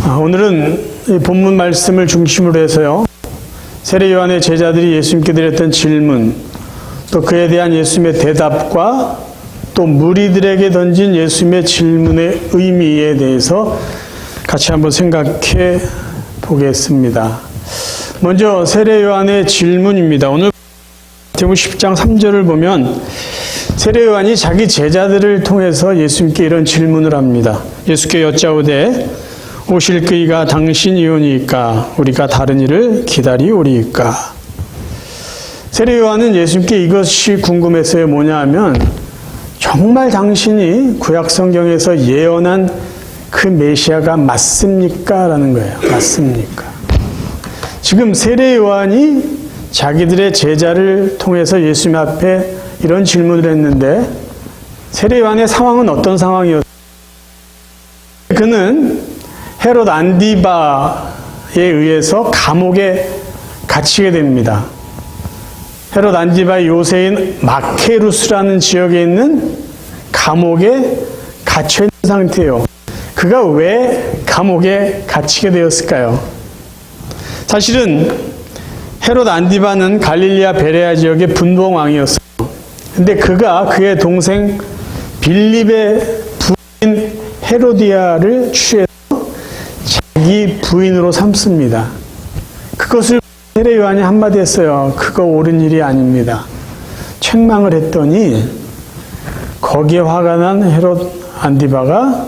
오늘은 이 본문 말씀을 중심으로 해서요, 세례 요한의 제자들이 예수님께 드렸던 질문, 또 그에 대한 예수님의 대답과 또 무리들에게 던진 예수님의 질문의 의미에 대해서 같이 한번 생각해 보겠습니다. 먼저 세례 요한의 질문입니다. 오늘 마태복음 10장 3절을 보면 세례 요한이 자기 제자들을 통해서 예수님께 이런 질문을 합니다. 예수께 여짜오되 오실 그이가 당신이오니이까 우리가 다른 이를 기다리오리이까. 세례 요한은 예수님께 이것이 궁금했어요. 뭐냐 하면 정말 당신이 구약 성경에서 예언한 그 메시아가 맞습니까? 라는 거예요. 맞습니까? 지금 세례 요한이 자기들의 제자를 통해서 예수님 앞에 이런 질문을 했는데 세례 요한의 상황은 어떤 상황이었어요? 그는 헤롯 안디바에 의해서 감옥에 갇히게 됩니다. 헤롯 안디바의 요새인 마케루스라는 지역에 있는 감옥에 갇혀있는 상태예요. 그가 왜 감옥에 갇히게 되었을까요? 사실은 헤롯 안디바는 갈릴리아 베레아 지역의 분봉왕이었어요. 근데 그가 그의 동생 빌립의 부인 헤로디아를 취해서 자기 부인으로 삼습니다. 그것을 세례 요한이 한마디 했어요. 그거 옳은 일이 아닙니다. 책망을 했더니 거기에 화가 난 헤롯 안디바가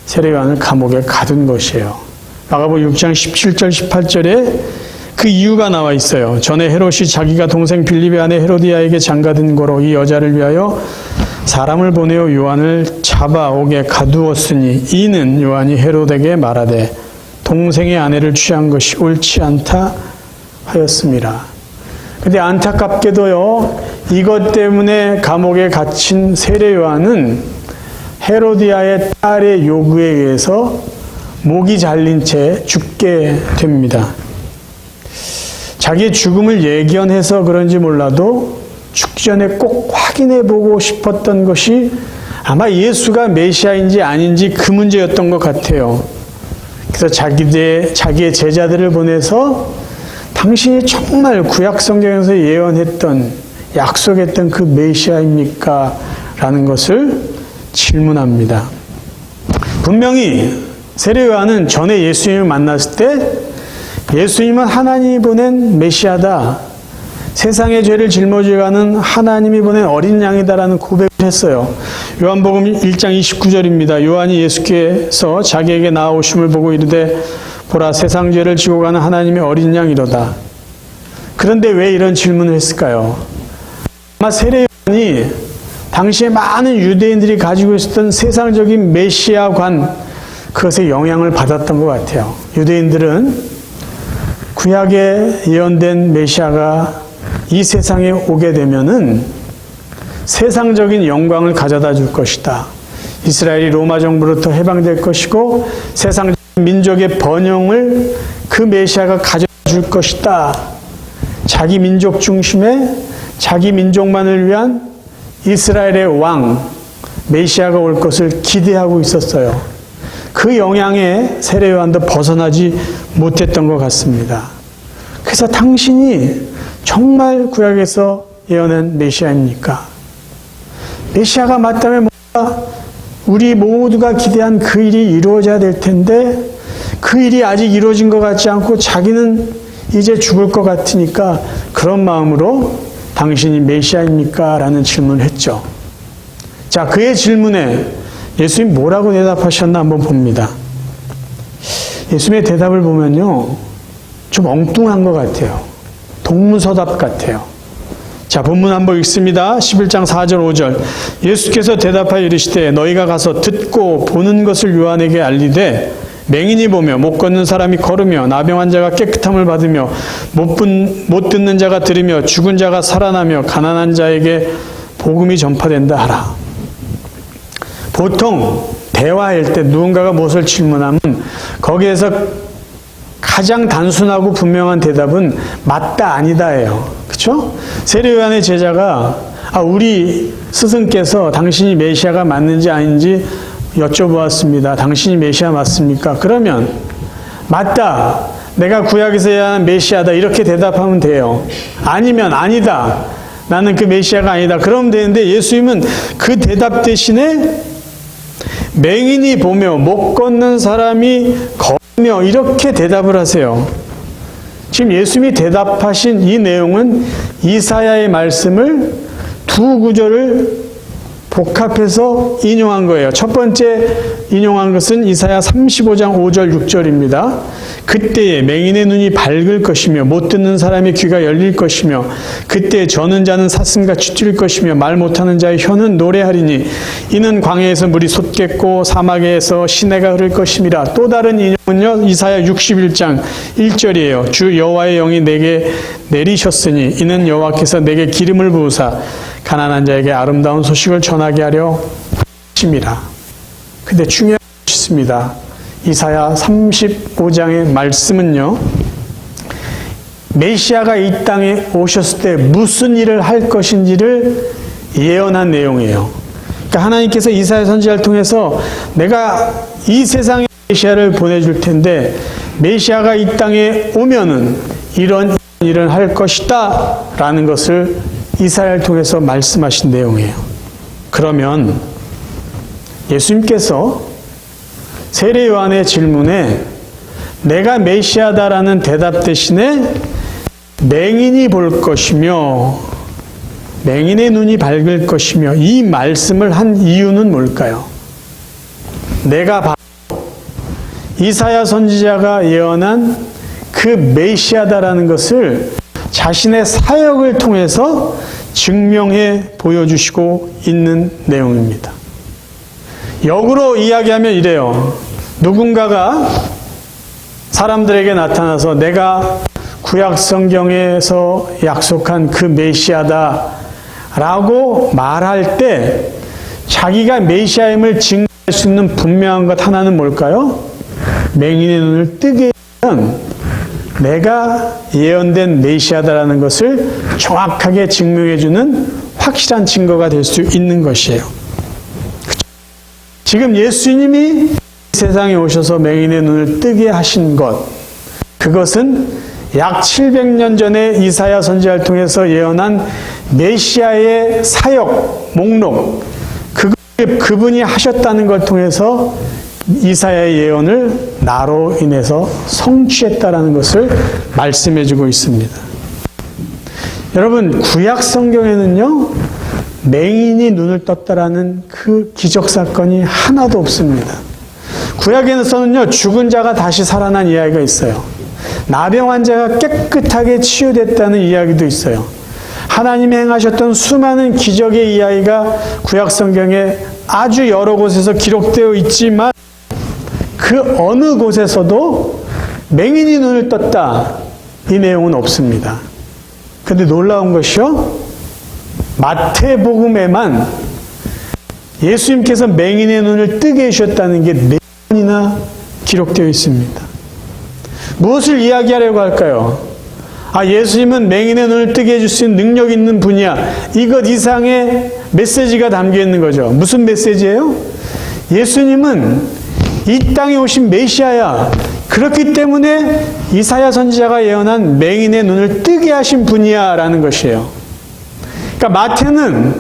세례 요한을 감옥에 가둔 것이에요. 마가복음 6장 17절 18절에 그 이유가 나와 있어요. 전에 헤롯이 자기가 동생 빌립의 아내 헤로디아에게 장가든 거로 이 여자를 위하여 사람을 보내어 요한을 잡아오게 가두었으니 이는 요한이 헤롯에게 말하되 동생의 아내를 취한 것이 옳지 않다 하였습니다. 근데 안타깝게도요, 이것 때문에 감옥에 갇힌 세례 요한은 헤로디아의 딸의 요구에 의해서 목이 잘린 채 죽게 됩니다. 자기의 죽음을 예견해서 그런지 몰라도 죽기 전에 꼭 확인해 보고 싶었던 것이 아마 예수가 메시아인지 아닌지 그 문제였던 것 같아요. 그래서 자기의 제자들을 보내서 당신이 정말 구약 성경에서 예언했던, 약속했던 그 메시아입니까? 라는 것을 질문합니다. 분명히 세례 요한은 전에 예수님을 만났을 때 예수님은 하나님이 보낸 메시아다, 세상의 죄를 짊어져가는 하나님이 보낸 어린 양이다라는 고백을 했어요. 요한복음 1장 29절입니다. 요한이 예수께서 자기에게 나아오심을 보고 이르되 보라 세상 죄를 지고 가는 하나님의 어린 양이로다. 그런데 왜 이런 질문을 했을까요? 아마 세례 요한이 당시에 많은 유대인들이 가지고 있었던 세상적인 메시아관, 그것에 영향을 받았던 것 같아요. 유대인들은 구약에 예언된 메시아가 이 세상에 오게 되면은 세상적인 영광을 가져다 줄 것이다. 이스라엘이 로마 정부로부터 해방될 것이고 세상 민족의 번영을 그 메시아가 가져다 줄 것이다. 자기 민족 중심의 자기 민족만을 위한 이스라엘의 왕 메시아가 올 것을 기대하고 있었어요. 그 영향에 세례 요한도 벗어나지 못했던 것 같습니다. 그래서 당신이 정말 구약에서 예언한 메시아입니까? 메시아가 맞다면 뭔가 우리 모두가 기대한 그 일이 이루어져야 될 텐데 그 일이 아직 이루어진 것 같지 않고 자기는 이제 죽을 것 같으니까 그런 마음으로 당신이 메시아입니까? 라는 질문을 했죠. 자, 그의 질문에 예수님이 뭐라고 대답하셨나 한번 봅니다. 예수님의 대답을 보면요, 좀 엉뚱한 것 같아요. 동문서답 같아요. 자, 본문 한번 읽습니다. 11장 4절 5절. 예수께서 대답하여 이르시되 너희가 가서 듣고 보는 것을 요한에게 알리되 맹인이 보며 못 걷는 사람이 걸으며 나병한 자가 깨끗함을 받으며 못 듣는 자가 들으며 죽은 자가 살아나며 가난한 자에게 복음이 전파된다 하라. 보통 대화할 때 누군가가 무엇을 질문하면 거기에서 가장 단순하고 분명한 대답은 맞다 아니다예요. 그렇죠? 세례 요한의 제자가 우리 스승께서 당신이 메시아가 맞는지 아닌지 여쭤보았습니다. 당신이 메시아 맞습니까? 그러면 맞다. 내가 구약에서 예언한 메시아다. 이렇게 대답하면 돼요. 아니면 아니다. 나는 그 메시아가 아니다. 그러면 되는데 예수님은 그 대답 대신에 맹인이 보며 못 걷는 사람이 걸으며 이렇게 대답을 하세요. 지금 예수님이 대답하신 이 내용은 이사야의 말씀을 두 구절을 복합해서 인용한 거예요. 첫 번째 인용한 것은 이사야 35장 5절 6절입니다. 그때에 맹인의 눈이 밝을 것이며 못 듣는 사람의 귀가 열릴 것이며 그때 저는 자는 사슴같이 뛸 것이며 말 못하는 자의 혀는 노래하리니 이는 광야에서 물이 솟겠고 사막에서 시내가 흐를 것임이라. 또 다른 인용은요. 이사야 61장 1절이에요. 주 여호와의 영이 내게 내리셨으니 이는 여호와께서 내게 기름을 부으사 가난한 자에게 아름다운 소식을 전하게 하려 하심이라. 근데 중요한 것이 있습니다. 이사야 35장의 말씀은요. 메시아가 이 땅에 오셨을 때 무슨 일을 할 것인지를 예언한 내용이에요. 그러니까 하나님께서 이사야 선지자를 통해서 내가 이 세상에 메시아를 보내줄 텐데 메시아가 이 땅에 오면은 이런 일을 할 것이다 라는 것을 이사야를 통해서 말씀하신 내용이에요. 그러면 예수님께서 세례 요한의 질문에 내가 메시아다라는 대답 대신에 맹인이 볼 것이며 맹인의 눈이 밝을 것이며 이 말씀을 한 이유는 뭘까요? 내가 바로 이사야 선지자가 예언한 그 메시아다라는 것을 자신의 사역을 통해서 증명해 보여주시고 있는 내용입니다. 역으로 이야기하면 이래요. 누군가가 사람들에게 나타나서 내가 구약 성경에서 약속한 그 메시아다 라고 말할 때 자기가 메시아임을 증거할 수 있는 분명한 것 하나는 뭘까요? 맹인의 눈을 뜨게 하면 내가 예언된 메시아다라는 것을 정확하게 증명해주는 확실한 증거가 될 수 있는 것이에요. 지금 예수님이 세상에 오셔서 맹인의 눈을 뜨게 하신 것, 그것은 약 700년 전에 이사야 선지자를 통해서 예언한 메시아의 사역 목록, 그분이 하셨다는 걸 통해서 이사야의 예언을 나로 인해서 성취했다라는 것을 말씀해주고 있습니다. 여러분, 구약 성경에는요, 맹인이 눈을 떴다라는 그 기적 사건이 하나도 없습니다. 구약에서는요, 죽은 자가 다시 살아난 이야기가 있어요. 나병 환자가 깨끗하게 치유됐다는 이야기도 있어요. 하나님이 행하셨던 수많은 기적의 이야기가 구약 성경에 아주 여러 곳에서 기록되어 있지만 그 어느 곳에서도 맹인이 눈을 떴다 이 내용은 없습니다. 그런데 놀라운 것이요, 마태복음에만 예수님께서 맹인의 눈을 뜨게 해주셨다는 게 4번이나 기록되어 있습니다. 무엇을 이야기하려고 할까요? 예수님은 맹인의 눈을 뜨게 해줄 수 있는 능력 있는 분이야. 이것 이상의 메시지가 담겨 있는 거죠. 무슨 메시지예요? 예수님은 이 땅에 오신 메시아야. 그렇기 때문에 이사야 선지자가 예언한 맹인의 눈을 뜨게 하신 분이야 라는 것이에요. 그러니까 마태는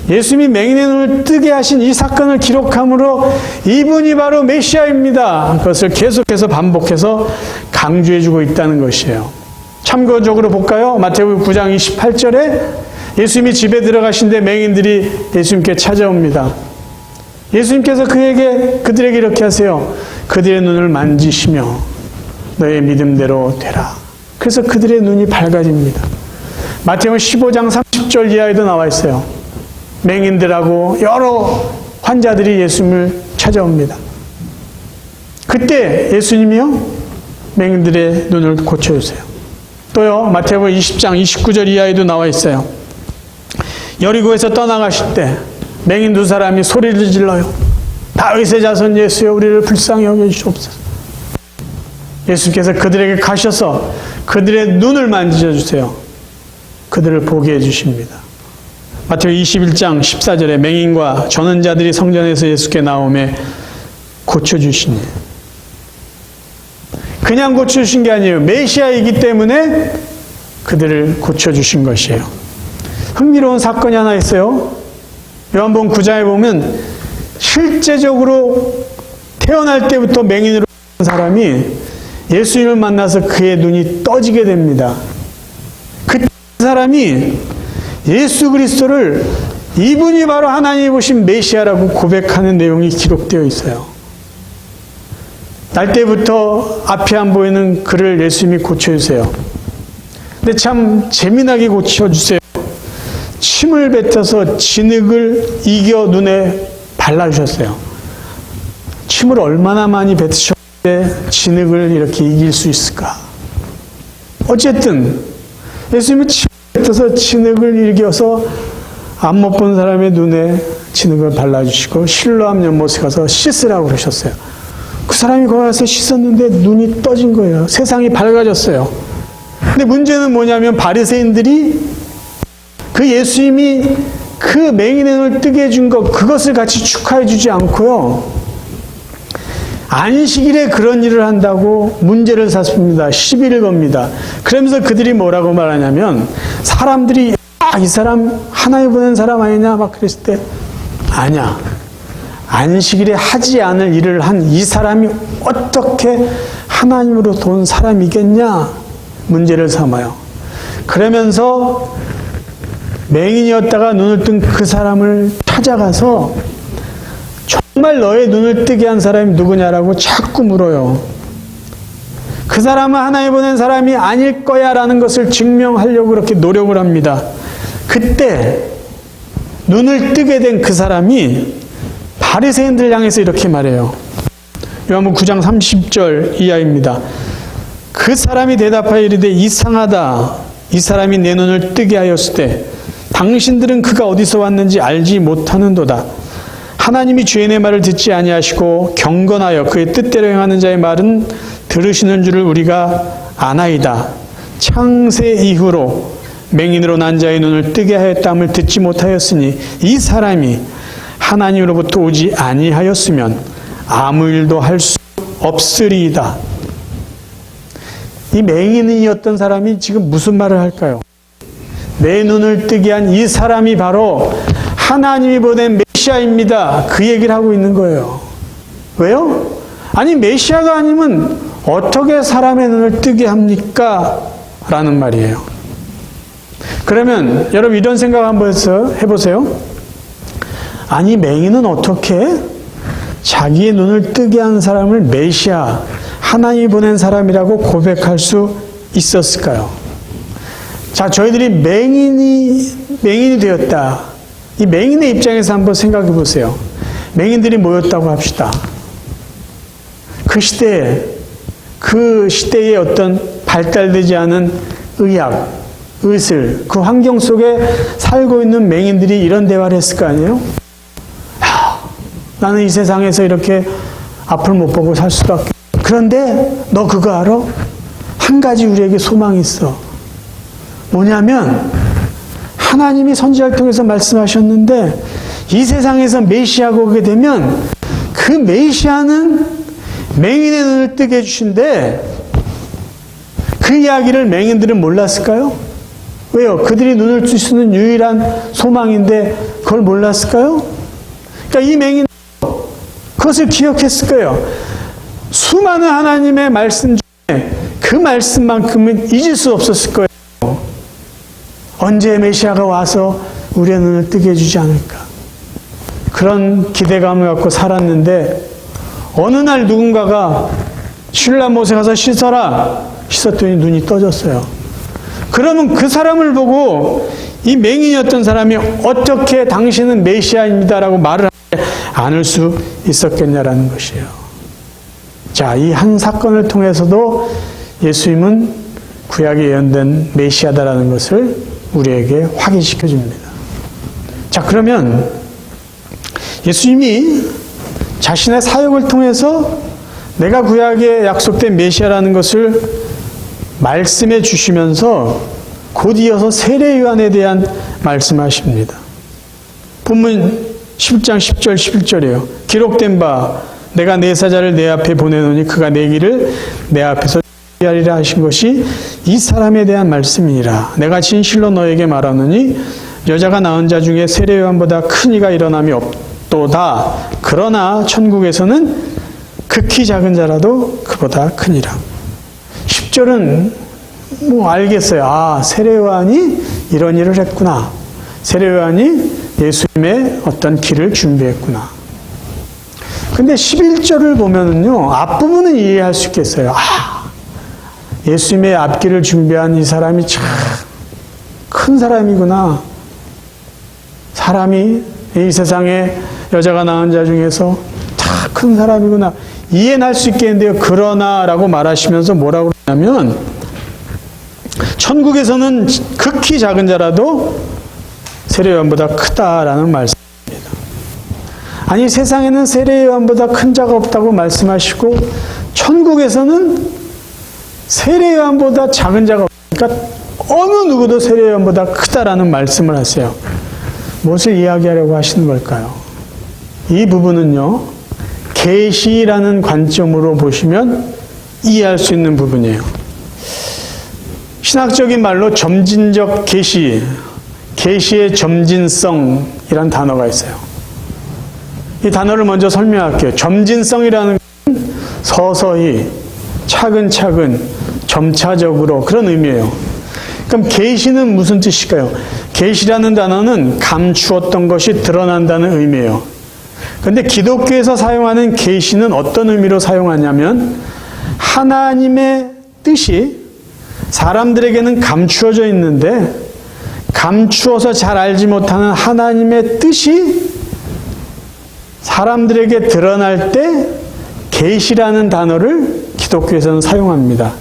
예수님이 맹인의 눈을 뜨게 하신 이 사건을 기록함으로 이분이 바로 메시아입니다. 그것을 계속해서 반복해서 강조해주고 있다는 것이에요. 참고적으로 볼까요? 마태복음 9장 28절에 예수님이 집에 들어가신데 맹인들이 예수님께 찾아옵니다. 예수님께서 그들에게 이렇게 하세요. 그들의 눈을 만지시며 너의 믿음대로 되라. 그래서 그들의 눈이 밝아집니다. 마태복음 15장 30절 이하에도 나와 있어요. 맹인들하고 여러 환자들이 예수님을 찾아옵니다. 그때 예수님이요, 맹인들의 눈을 고쳐주세요. 또요, 마태복음 20장 29절 이하에도 나와 있어요. 여리고에서 떠나가실 때 맹인 2사람이 소리를 질러요. 다윗의 자손 예수여, 우리를 불쌍히 여겨주시옵소서. 예수께서 그들에게 가셔서 그들의 눈을 만져주세요. 그들을 보게 해주십니다. 마태복음 21장 14절에 맹인과 저는 자들이 성전에서 예수께 나오매 고쳐주시니. 그냥 고쳐주신 게 아니에요. 메시아이기 때문에 그들을 고쳐주신 것이에요. 흥미로운 사건이 하나 있어요. 요한복음 9장에 보면 실제적으로 태어날 때부터 맹인으로 산 사람이 예수님을 만나서 그의 눈이 떠지게 됩니다. 그 사람이 예수 그리스도를 이분이 바로 하나님이 보신 메시아라고 고백하는 내용이 기록되어 있어요. 날 때부터 앞이 안 보이는 그를 예수님이 고쳐주세요. 근데 참 재미나게 고쳐주세요. 침을 뱉어서 진흙을 이겨 눈에 발라주셨어요. 침을 얼마나 많이 뱉으셨는데 진흙을 이렇게 이길 수 있을까? 어쨌든 예수님이 침을 뱉어서 진흙을 이겨서 안 못 본 사람의 눈에 진흙을 발라주시고 실로암 연못에 가서 씻으라고 그러셨어요. 그 사람이 거기 가서 씻었는데 눈이 떠진 거예요. 세상이 밝아졌어요. 근데 문제는 뭐냐면 바리새인들이 그 예수님이 그 맹인의 눈을 뜨게 해준 것, 그것을 같이 축하해 주지 않고요. 안식일에 그런 일을 한다고 문제를 삼습니다. 시비를 겁니다. 그러면서 그들이 뭐라고 말하냐면 사람들이 이 사람 하나님 보낸 사람 아니냐 막 그랬을 때 아니야. 안식일에 하지 않을 일을 한 이 사람이 어떻게 하나님으로 돈 사람이겠냐 문제를 삼아요. 그러면서 맹인이었다가 눈을 뜬 그 사람을 찾아가서 정말 너의 눈을 뜨게 한 사람이 누구냐라고 자꾸 물어요. 그 사람은 하나님 보낸 사람이 아닐 거야 라는 것을 증명하려고 그렇게 노력을 합니다. 그때 눈을 뜨게 된 그 사람이 바리새인들 향해서 이렇게 말해요. 요한복음 9장 30절 이하입니다. 그 사람이 대답하여 이르되 이상하다. 이 사람이 내 눈을 뜨게 하였을 때 당신들은 그가 어디서 왔는지 알지 못하는도다. 하나님이 죄인의 말을 듣지 아니하시고 경건하여 그의 뜻대로 행하는 자의 말은 들으시는 줄을 우리가 아나이다. 창세 이후로 맹인으로 난 자의 눈을 뜨게 하였다함을 듣지 못하였으니 이 사람이 하나님으로부터 오지 아니하였으면 아무 일도 할 수 없으리이다. 이 맹인이었던 사람이 지금 무슨 말을 할까요? 내 눈을 뜨게 한 이 사람이 바로 하나님이 보낸 메시아입니다. 그 얘기를 하고 있는 거예요. 왜요? 아니 메시아가 아니면 어떻게 사람의 눈을 뜨게 합니까? 라는 말이에요. 그러면 여러분 이런 생각 한번 해보세요. 아니 맹인은 어떻게 자기의 눈을 뜨게 한 사람을 메시아, 하나님이 보낸 사람이라고 고백할 수 있었을까요? 자, 저희들이 맹인이 되었다. 이 맹인의 입장에서 한번 생각해 보세요. 맹인들이 모였다고 합시다. 그 시대에 어떤 발달되지 않은 의학, 의술, 그 환경 속에 살고 있는 맹인들이 이런 대화를 했을 거 아니에요? 나는 이 세상에서 이렇게 앞을 못 보고 살 수밖에. 그런데 너 그거 알아? 한 가지 우리에게 소망이 있어. 뭐냐면 하나님이 선지자를 통해서 말씀하셨는데 이 세상에서 메시아가 오게 되면 그 메시아는 맹인의 눈을 뜨게 해주신대. 그 이야기를 맹인들은 몰랐을까요? 왜요? 그들이 눈을 뜰 수 있는 유일한 소망인데 그걸 몰랐을까요? 그러니까 이 맹인 그것을 기억했을 거예요. 수많은 하나님의 말씀 중에 그 말씀만큼은 잊을 수 없었을 거예요. 언제 메시아가 와서 우리의 눈을 뜨게 해주지 않을까. 그런 기대감을 갖고 살았는데 어느 날 누군가가 실로암못에 가서 씻어라. 씻었더니 눈이 떠졌어요. 그러면 그 사람을 보고 이 맹인이었던 사람이 어떻게 당신은 메시아입니다라고 말을 하지 않을 수 있었겠냐라는 것이에요. 자, 이 한 사건을 통해서도 예수님은 구약에 예언된 메시아다라는 것을 우리에게 확인시켜 줍니다. 자, 그러면 예수님이 자신의 사역을 통해서 내가 구약에 약속된 메시아라는 것을 말씀해 주시면서 곧 이어서 세례요한에 대한 말씀하십니다. 본문 10장 10절 11절이에요. 기록된 바 내가 내 사자를 내 앞에 보내노니 그가 내 길을 내 앞에서 하리라 하신 것이 이 사람에 대한 말씀이니라. 내가 진실로 너에게 말하노니 여자가 낳은 자 중에 세례 요한보다 큰 이가 일어남이 없도다. 그러나 천국에서는 극히 작은 자라도 그보다 크니라. 10절은 뭐 알겠어요. 아, 세례 요한이 이런 일을 했구나. 세례 요한이 예수님의 어떤 길을 준비했구나. 근데 11절을 보면은요, 앞부분은 이해할 수 있겠어요. 아, 예수님의 앞길을 준비한 이 사람이 참 큰 사람이구나. 사람이 이 세상에 여자가 낳은 자 중에서 다 큰 사람이구나. 이해는 할 수 있겠는데요. 그러나 라고 말하시면서 뭐라고 그러냐면, 천국에서는 극히 작은 자라도 세례 요한보다 크다라는 말씀입니다. 아니, 세상에는 세례 요한보다 큰 자가 없다고 말씀하시고 천국에서는 세례 요한보다 작은 자가 없으니까 어느 누구도 세례 요한보다 크다라는 말씀을 하세요. 무엇을 이야기하려고 하시는 걸까요? 이 부분은요, 계시라는 관점으로 보시면 이해할 수 있는 부분이에요. 신학적인 말로 점진적 계시, 계시의 점진성이라는 단어가 있어요. 이 단어를 먼저 설명할게요. 점진성이라는 것은 서서히, 차근차근, 점차적으로 그런 의미예요. 그럼 계시는 무슨 뜻일까요? 계시라는 단어는 감추었던 것이 드러난다는 의미예요. 그런데 기독교에서 사용하는 계시는 어떤 의미로 사용하냐면 하나님의 뜻이 사람들에게는 감추어져 있는데 감추어서 잘 알지 못하는 하나님의 뜻이 사람들에게 드러날 때 계시라는 단어를 기독교에서는 사용합니다.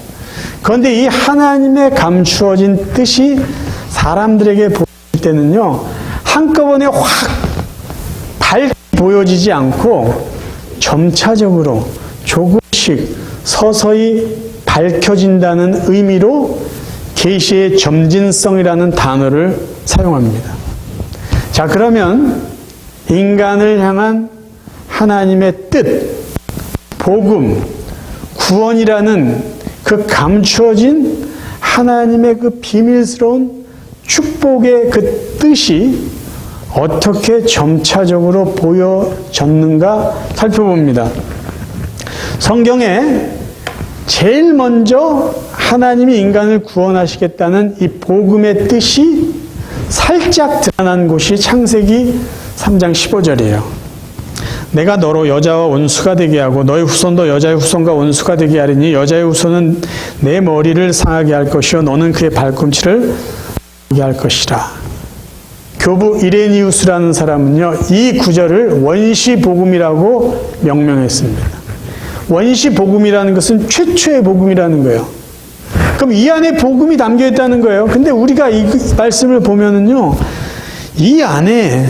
그런데 이 하나님의 감추어진 뜻이 사람들에게 보일 때는요, 한꺼번에 확 밝게 보여지지 않고 점차적으로 조금씩 서서히 밝혀진다는 의미로 계시의 점진성이라는 단어를 사용합니다. 자, 그러면 인간을 향한 하나님의 뜻, 복음, 구원이라는 그 감추어진 하나님의 그 비밀스러운 축복의 그 뜻이 어떻게 점차적으로 보여졌는가 살펴봅니다. 성경에 제일 먼저 하나님이 인간을 구원하시겠다는 이 복음의 뜻이 살짝 드러난 곳이 창세기 3장 15절이에요. 내가 너로 여자와 원수가 되게 하고 너의 후손도 여자의 후손과 원수가 되게 하리니 여자의 후손은 내 머리를 상하게 할 것이요 너는 그의 발꿈치를 상하게 할 것이라. 교부 이레니우스라는 사람은요, 이 구절을 원시복음이라고 명명했습니다. 원시복음이라는 것은 최초의 복음이라는 거예요. 그럼 이 안에 복음이 담겨 있다는 거예요. 근데 우리가 이 말씀을 보면은요, 이 안에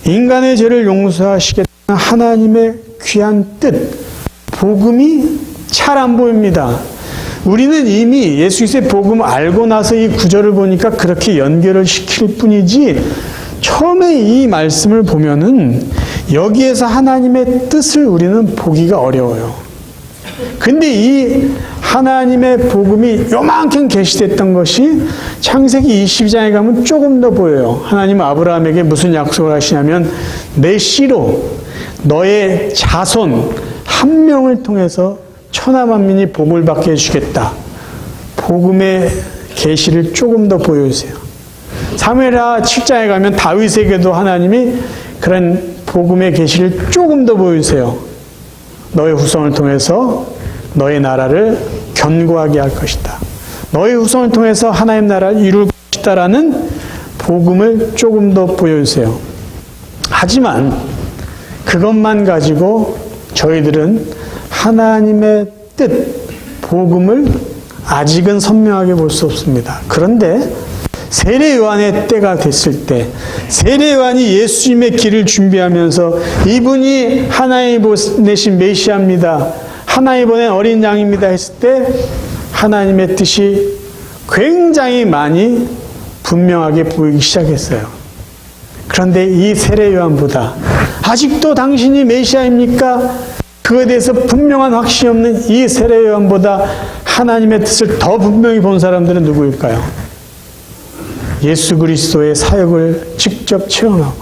인간의 죄를 용서하시겠다는 하나님의 귀한 뜻, 복음이 잘 안 보입니다. 우리는 이미 예수 그리스도의 복음을 알고 나서 이 구절을 보니까 그렇게 연결을 시킬 뿐이지, 처음에 이 말씀을 보면은 여기에서 하나님의 뜻을 우리는 보기가 어려워요. 근데 이 하나님의 복음이 요만큼 계시됐던 것이 창세기 22장에 가면 조금 더 보여요. 하나님은 아브라함에게 무슨 약속을 하시냐면 내 씨로 너의 자손 한 명을 통해서 천하 만민이 복을 받게 해주겠다. 복음의 계시를 조금 더 보여주세요. 사무엘하 7장에 가면 다윗에게도 하나님이 그런 복음의 계시를 조금 더 보여주세요. 너의 후손을 통해서 너의 나라를 견고하게 할 것이다. 너의 후손을 통해서 하나님 나라를 이룰 것이다라는 복음을 조금 더 보여주세요. 하지만 그것만 가지고 저희들은 하나님의 뜻, 복음을 아직은 선명하게 볼 수 없습니다. 그런데 세례 요한의 때가 됐을 때, 세례 요한이 예수님의 길을 준비하면서 이분이 하나님이 보내신 메시아입니다, 하나님이 보낸 어린 양입니다 했을 때 하나님의 뜻이 굉장히 많이 분명하게 보이기 시작했어요. 그런데 이 세례 요한보다 아직도 당신이 메시아입니까? 그거에 대해서 분명한 확신이 없는 이 세례 요한보다 하나님의 뜻을 더 분명히 본 사람들은 누구일까요? 예수 그리스도의 사역을 직접 체험하고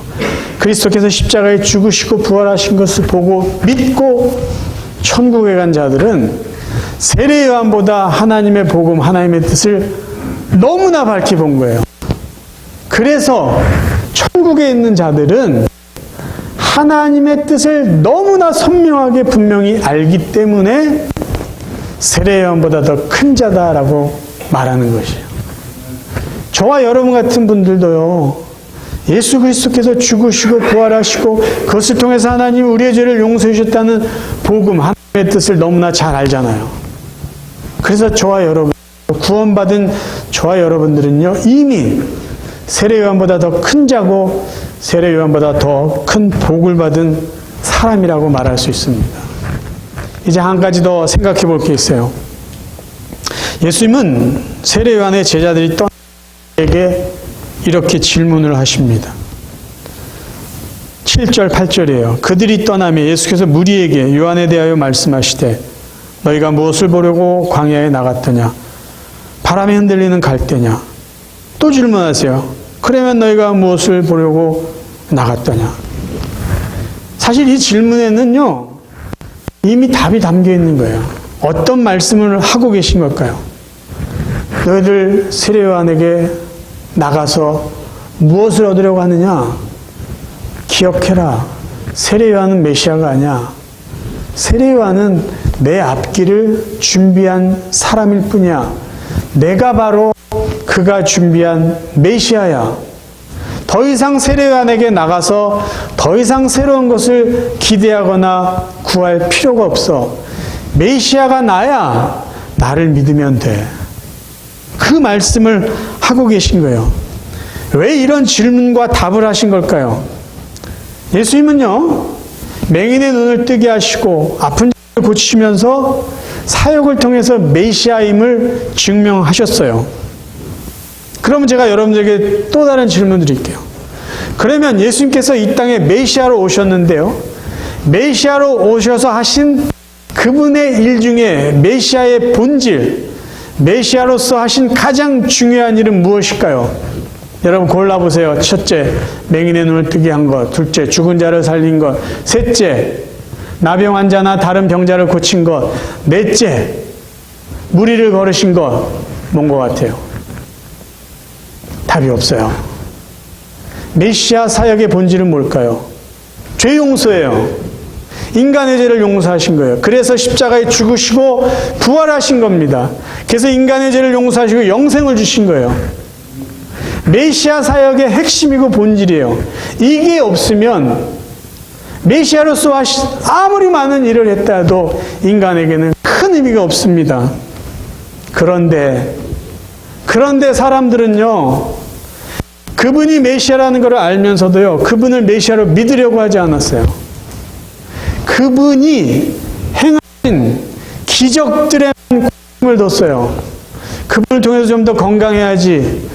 그리스도께서 십자가에 죽으시고 부활하신 것을 보고 믿고 천국에 간 자들은 세례 요한보다 하나님의 복음, 하나님의 뜻을 너무나 밝히 본 거예요. 그래서 천국에 있는 자들은 하나님의 뜻을 너무나 선명하게 분명히 알기 때문에 세례 요한보다 더 큰 자다라고 말하는 것이에요. 저와 여러분 같은 분들도요, 예수 그리스도께서 죽으시고 부활하시고 그것을 통해서 하나님이 우리의 죄를 용서해 주셨다는 복음, 하나님의 뜻을 너무나 잘 알잖아요. 그래서 저와 여러분, 구원받은 저와 여러분들은요, 이미 세례 요한보다 더 큰 자고 세례 요한보다 더 큰 복을 받은 사람이라고 말할 수 있습니다. 이제 한 가지 더 생각해 볼 게 있어요. 예수님은 세례 요한의 제자들이 떠나게 이렇게 질문을 하십니다. 7절, 8절이에요. 그들이 떠나며 예수께서 무리에게 요한에 대하여 말씀하시되 너희가 무엇을 보려고 광야에 나갔더냐? 바람에 흔들리는 갈대냐? 또 질문하세요. 그러면 너희가 무엇을 보려고 나갔더냐? 사실 이 질문에는요, 이미 답이 담겨 있는 거예요. 어떤 말씀을 하고 계신 걸까요? 너희들 세례 요한에게 나가서 무엇을 얻으려고 하느냐? 기억해라. 세례 요한은 메시아가 아니야. 세례 요한은 내 앞길을 준비한 사람일 뿐이야. 내가 바로 그가 준비한 메시아야. 더 이상 세례 요한에게 나가서 더 이상 새로운 것을 기대하거나 구할 필요가 없어. 메시아가 나야. 나를 믿으면 돼. 그 말씀을 하고 계신 거예요. 왜 이런 질문과 답을 하신 걸까요? 예수님은요, 맹인의 눈을 뜨게 하시고 아픈 자를 고치시면서 사역을 통해서 메시아임을 증명하셨어요. 그러면 제가 여러분들에게 또 다른 질문 드릴게요. 그러면 예수님께서 이 땅에 메시아로 오셨는데요, 메시아로 오셔서 하신 그분의 일 중에 메시아의 본질, 메시아로서 하신 가장 중요한 일은 무엇일까요? 여러분 골라보세요. 첫째, 맹인의 눈을 뜨게 한 것. 둘째, 죽은 자를 살린 것. 셋째, 나병 환자나 다른 병자를 고친 것. 넷째, 무리를 걸으신 것. 뭔 것 같아요? 답이 없어요. 메시아 사역의 본질은 뭘까요? 죄 용서예요. 인간의 죄를 용서하신 거예요. 그래서 십자가에 죽으시고 부활하신 겁니다. 그래서 인간의 죄를 용서하시고 영생을 주신 거예요. 메시아 사역의 핵심이고 본질이에요. 이게 없으면 메시아로서 아무리 많은 일을 했다 해도 인간에게는 큰 의미가 없습니다. 그런데 사람들은요, 그분이 메시아라는 것을 알면서도요, 그분을 메시아로 믿으려고 하지 않았어요. 그분이 행하신 기적들에 관심을 뒀어요. 그분을 통해서 좀 더 건강해야지.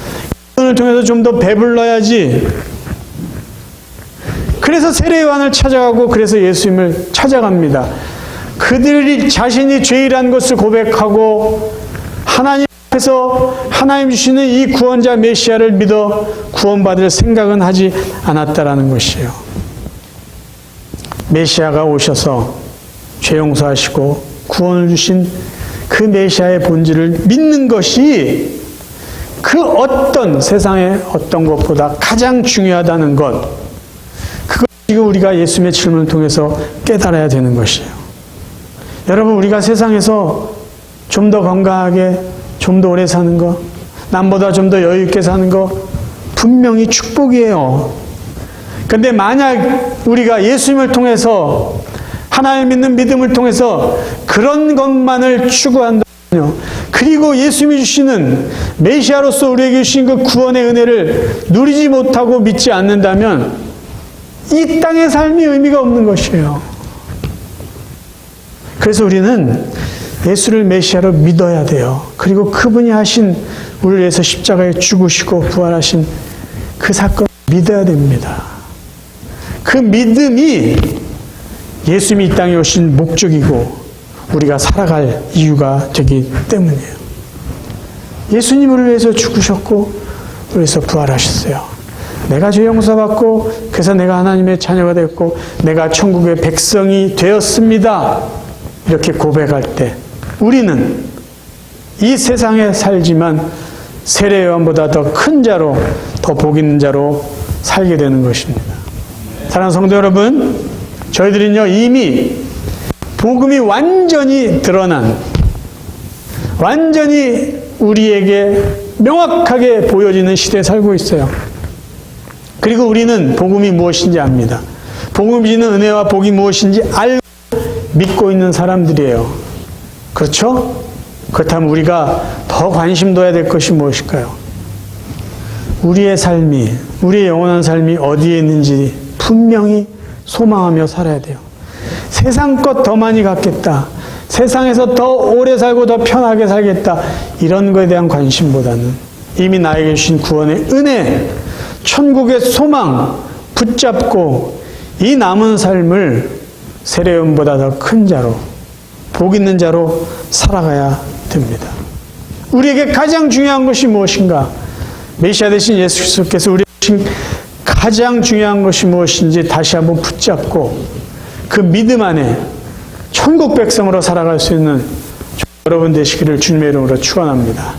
그분을 통해서 좀 더 배불러야지. 그래서 세례 요한을 찾아가고 그래서 예수님을 찾아갑니다. 그들이 자신이 죄인이라는 것을 고백하고 하나님 앞에서 하나님 주시는 이 구원자 메시아를 믿어 구원받을 생각은 하지 않았다라는 것이에요. 메시아가 오셔서 죄 용서하시고 구원을 주신 그 메시아의 본질을 믿는 것이 그 어떤 세상의 어떤 것보다 가장 중요하다는 것, 그걸 지금 우리가 예수님의 질문을 통해서 깨달아야 되는 것이에요. 여러분, 우리가 세상에서 좀 더 건강하게, 좀 더 오래 사는 거, 남보다 좀 더 여유 있게 사는 거 분명히 축복이에요. 그런데 만약 우리가 예수님을 통해서 하나님 믿는 믿음을 통해서 그런 것만을 추구한다면요, 그리고 예수님이 주시는 메시아로서 우리에게 주신 그 구원의 은혜를 누리지 못하고 믿지 않는다면 이 땅의 삶이 의미가 없는 것이에요. 그래서 우리는 예수를 메시아로 믿어야 돼요. 그리고 그분이 하신 우리를 위해서 십자가에 죽으시고 부활하신 그 사건을 믿어야 됩니다. 그 믿음이 예수님이 이 땅에 오신 목적이고 우리가 살아갈 이유가 되기 때문이에요. 예수님을 위해서 죽으셨고 그래서 부활하셨어요. 내가 죄 용서받고 그래서 내가 하나님의 자녀가 됐고 내가 천국의 백성이 되었습니다. 이렇게 고백할 때 우리는 이 세상에 살지만 세례 요한보다 더 큰 자로 더 복 있는 자로 살게 되는 것입니다. 사랑하는 성도 여러분, 저희들은요 이미 복음이 완전히 드러난 완전히 우리에게 명확하게 보여지는 시대에 살고 있어요. 그리고 우리는 복음이 무엇인지 압니다. 복음이 주는 은혜와 복이 무엇인지 알고 믿고 있는 사람들이에요. 그렇죠? 그렇다면 우리가 더 관심 둬야 될 것이 무엇일까요? 우리의 삶이, 우리의 영원한 삶이 어디에 있는지 분명히 소망하며 살아야 돼요. 세상 것 더 많이 갖겠다. 세상에서 더 오래 살고 더 편하게 살겠다. 이런 것에 대한 관심보다는 이미 나에게 주신 구원의 은혜, 천국의 소망 붙잡고 이 남은 삶을 세례요한보다 더 큰 자로, 복 있는 자로 살아가야 됩니다. 우리에게 가장 중요한 것이 무엇인가? 메시아 되신 예수 그리스도께서 우리에게 주신 가장 중요한 것이 무엇인지 다시 한번 붙잡고 그 믿음 안에 천국 백성으로 살아갈 수 있는 여러분 되시기를 주님의 이름으로 축원합니다.